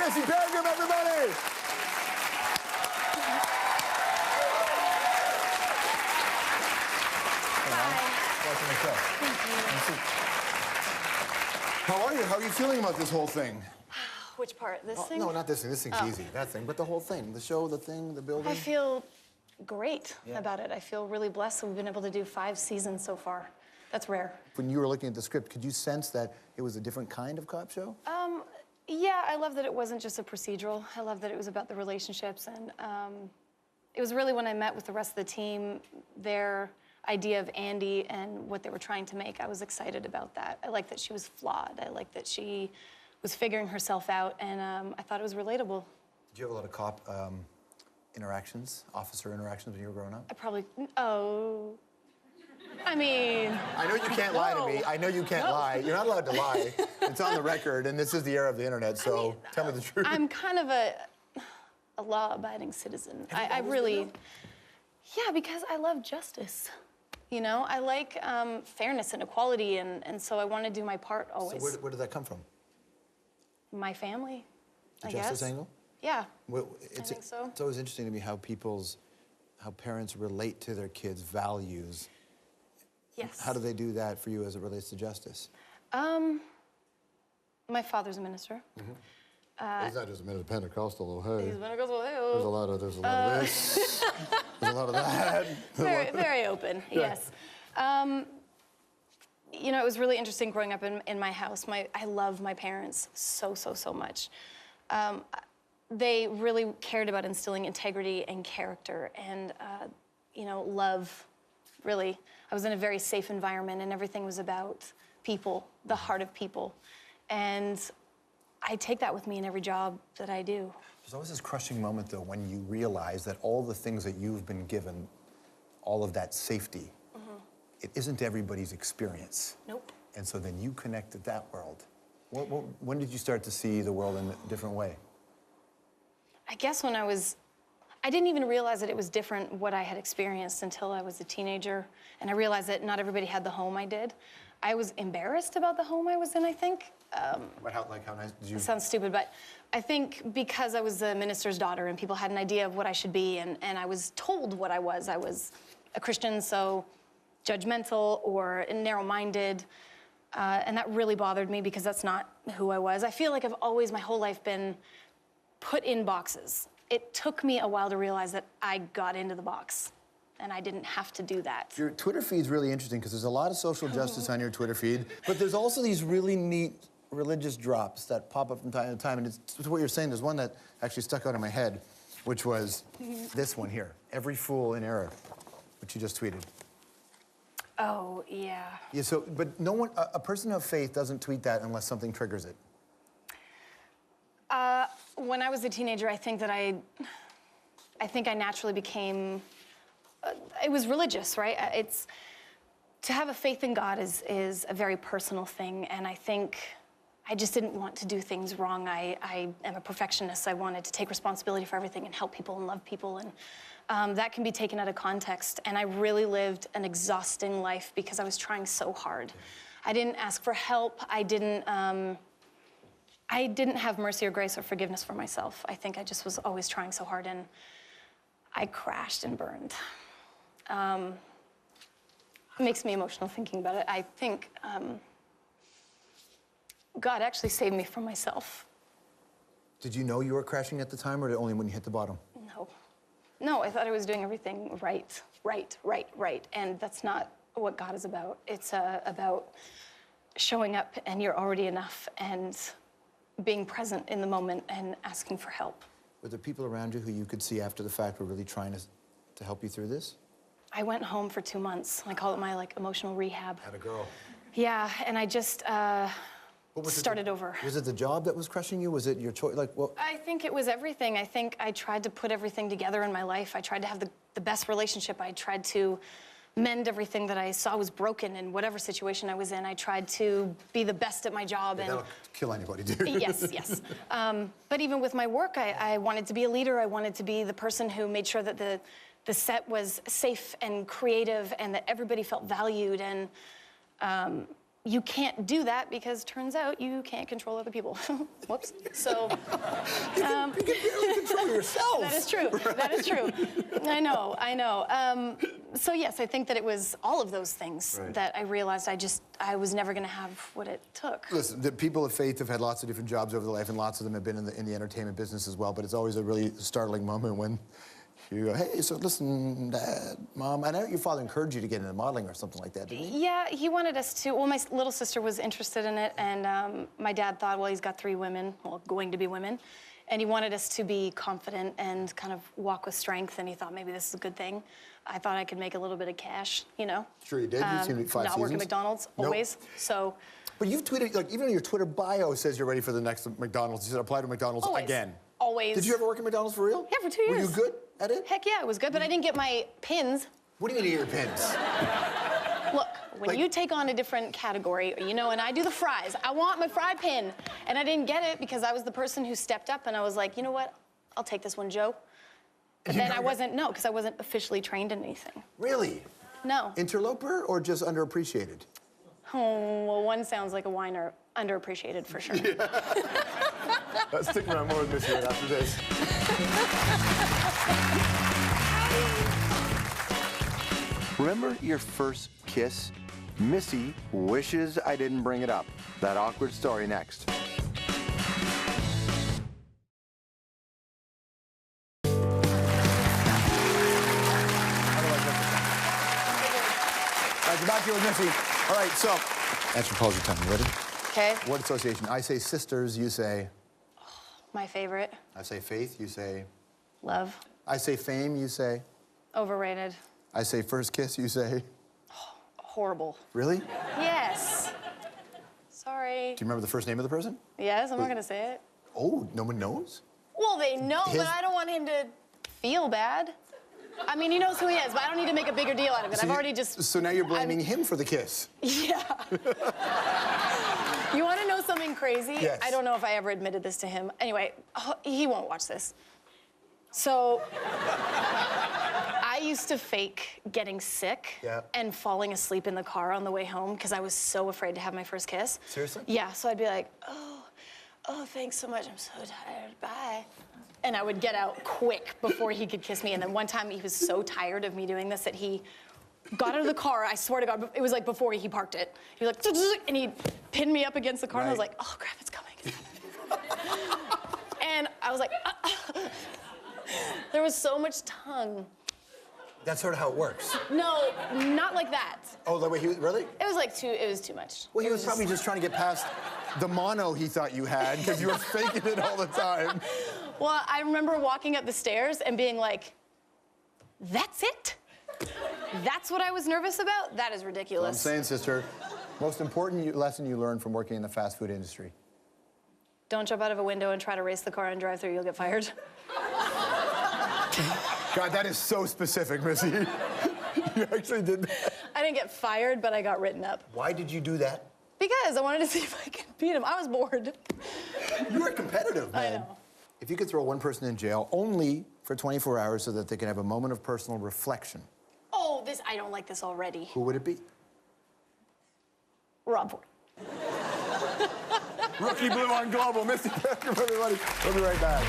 Missy Peregrym, everybody! Welcome to the show. Thank you. How are you? How are you feeling about this whole thing? Which part? This thing? No, not this thing. This thing's easy. That thing. But the whole thing. The show, the thing, the building. I feel great about it. I feel really blessed that we've been able to do 5 seasons so far. That's rare. When you were looking at the script, could you sense that it was a different kind of cop show? Yeah, I love that it wasn't just a procedural. I love that it was about the relationships. And it was really when I met with the rest of the team, their idea of Andy and what they were trying to make, I was excited about that. I liked that she was flawed. I liked that she was figuring herself out, and I thought it was relatable. Did you have a lot of cop interactions, officer interactions when you were growing up? I mean... I know you can't lie to me. I know you can't lie. You're not allowed to lie. It's on the record, and this is the era of the internet, so tell me the truth. I'm kind of a law-abiding citizen. I really... Yeah, because I love justice. You know, I like fairness and equality, and so I want to do my part always. So where did that come from? My family, The justice angle? Yeah, I think so. It's always interesting to me how parents relate to their kids' values. Yes. How do they do that for you as it relates to justice? My father's a minister. He's not just a minister, Pentecostal, hey. He's Pentecostal, There's a lot of this, there's a lot of that. Very open, yes. You know, it was really interesting growing up in my house. I love my parents so much. They really cared about instilling integrity and character and, you know, love, really. I was in a very safe environment, and everything was about people, the heart of people. And I take that with me in every job that I do. There's always this crushing moment, though, when you realize that all the things that you've been given, all of that safety, it isn't everybody's experience. Nope. And so then you connect to that world. When did you start to see the world in a different way? I guess when I didn't even realize that it was different what I had experienced until I was a teenager. And I realized that not everybody had the home I did. I was embarrassed about the home I was in, I think. But how nice did you... It sounds stupid, but I think because I was a minister's daughter and people had an idea of what I should be, and I was told what I was. I was a Christian, so judgmental or narrow-minded, and that really bothered me because that's not who I was. I feel like I've always, my whole life, been put in boxes. It took me a while to realize that I got into the box, and I didn't have to do that. Your Twitter feed's really interesting because there's a lot of social justice on your Twitter feed, but there's also these really neat religious drops that pop up from time to time, and it's what you're saying. There's one that actually stuck out in my head, which was this one here, "Every fool in error," which you just tweeted. Oh, yeah. Yeah, so, but no one, a person of faith doesn't tweet that unless something triggers it. When I was a teenager, I think that I naturally became, it was religious, right? To have a faith in God is a very personal thing, and I think I just didn't want to do things wrong. I am a perfectionist. I wanted to take responsibility for everything and help people and love people, and that can be taken out of context. And I really lived an exhausting life because I was trying so hard. I didn't ask for help. I didn't have mercy or grace or forgiveness for myself. I think I just was always trying so hard, and I crashed and burned. It makes me emotional thinking about it. I think God actually saved me from myself. Did you know you were crashing at the time, or only when you hit the bottom? No. No, I thought I was doing everything right. And that's not what God is about. It's about showing up, and you're already enough, and being present in the moment and asking for help. Were there people around you who you could see after the fact were really trying to help you through this? I went home for 2 months. I call it my emotional rehab. Had a girl. Yeah, and I just started over. Was it the job that was crushing you? Was it your choice? I think it was everything. I think I tried to put everything together in my life. I tried to have the best relationship. I tried to mend everything that I saw was broken in whatever situation I was in. I tried to be the best at my job. Yeah, that'll kill anybody, dude. Yes. But even with my work, I wanted to be a leader. I wanted to be the person who made sure that the set was safe and creative and that everybody felt valued. And you can't do that because turns out you can't control other people. Whoops. So You can barely control yourself. that is true. That is true. I know. So yes, I think that it was all of those things that I realized I was never going to have what it took. Listen, the people of faith have had lots of different jobs over their life, and lots of them have been in the entertainment business as well. But it's always a really startling moment when you go, hey, so listen, Dad, Mom, I know your father encouraged you to get into modeling or something like that, didn't he? Yeah, he wanted us to. Well, my little sister was interested in it, and my dad thought, well, he's got 3 women, well, going to be women, and he wanted us to be confident and kind of walk with strength, and he thought maybe this is a good thing. I thought I could make a little bit of cash, you know. Sure you did. You seemed to be 5 seasons. Not work at McDonald's, always. Nope. So. But you've tweeted, like, even on your Twitter bio says you're ready for the next McDonald's. You said apply to McDonald's again. Always. Did you ever work at McDonald's for real? Yeah, for 2 years. Were you good at it? Heck yeah, it was good, but I didn't get my pins. What do you mean you get your pins? Look, when Like- you take on a different category, you know, and I do the fries, I want my fry pin. And I didn't get it because I was the person who stepped up and I was like, you know what? I'll take this one, Joe. But then I wasn't, no, because I wasn't officially trained in anything. Really? No. Interloper or just underappreciated? Oh, well, one sounds like a whiner, underappreciated for sure. Stick around more with Missy right after this. Remember your first kiss? Missy wishes I didn't bring it up. That awkward story next. We're back here with Missy. All right, so anthropology time. You ready? Okay. What association? I say sisters, you say? My favorite. I say faith, you say? Love. I say fame, you say? Overrated. I say first kiss, you say? Horrible. Really? Do Yes. Sorry. you remember the first name of the person? Yes, I'm not gonna say it. Oh, no one knows? Well, they know, but I don't want him to feel bad. I mean, he knows who he is, but I don't need to make a bigger deal out of it. I've already just... So now you're blaming him for the kiss? Yeah. You want to know something crazy? Yes. I don't know if I ever admitted this to him. Anyway, he won't watch this. So, I used to fake getting sick and falling asleep in the car on the way home because I was so afraid to have my first kiss. Seriously? Yeah, so I'd be like, oh, thanks so much. I'm so tired. Bye. And I would get out quick before he could kiss me. And then one time he was so tired of me doing this that he got out of the car. I swear to God, it was like before he parked it. He was like, and he pinned me up against the car. And I was like, oh, crap, it's coming. And I was like, there was so much tongue. That's sort of how it works. No, not like that. Oh, the way he was, really? It was like it was too much. Well, he was probably just trying to get past the mono he thought you had because you were faking it all the time. Well, I remember walking up the stairs and being like, that's it? That's what I was nervous about? That is ridiculous. I'm saying, sister, most important lesson you learned from working in the fast food industry. Don't jump out of a window and try to race the car and drive through, you'll get fired. God, that is so specific, Missy. You actually did that. I didn't get fired, but I got written up. Why did you do that? Because I wanted to see if I could beat him. I was bored. You were competitive, man. I know. If you could throw one person in jail only for 24 hours so that they can have a moment of personal reflection, Oh, I don't like this already. who would it be? Rob Ford. Rookie Blue on Global. Missy Peregrym, everybody. We'll be right back.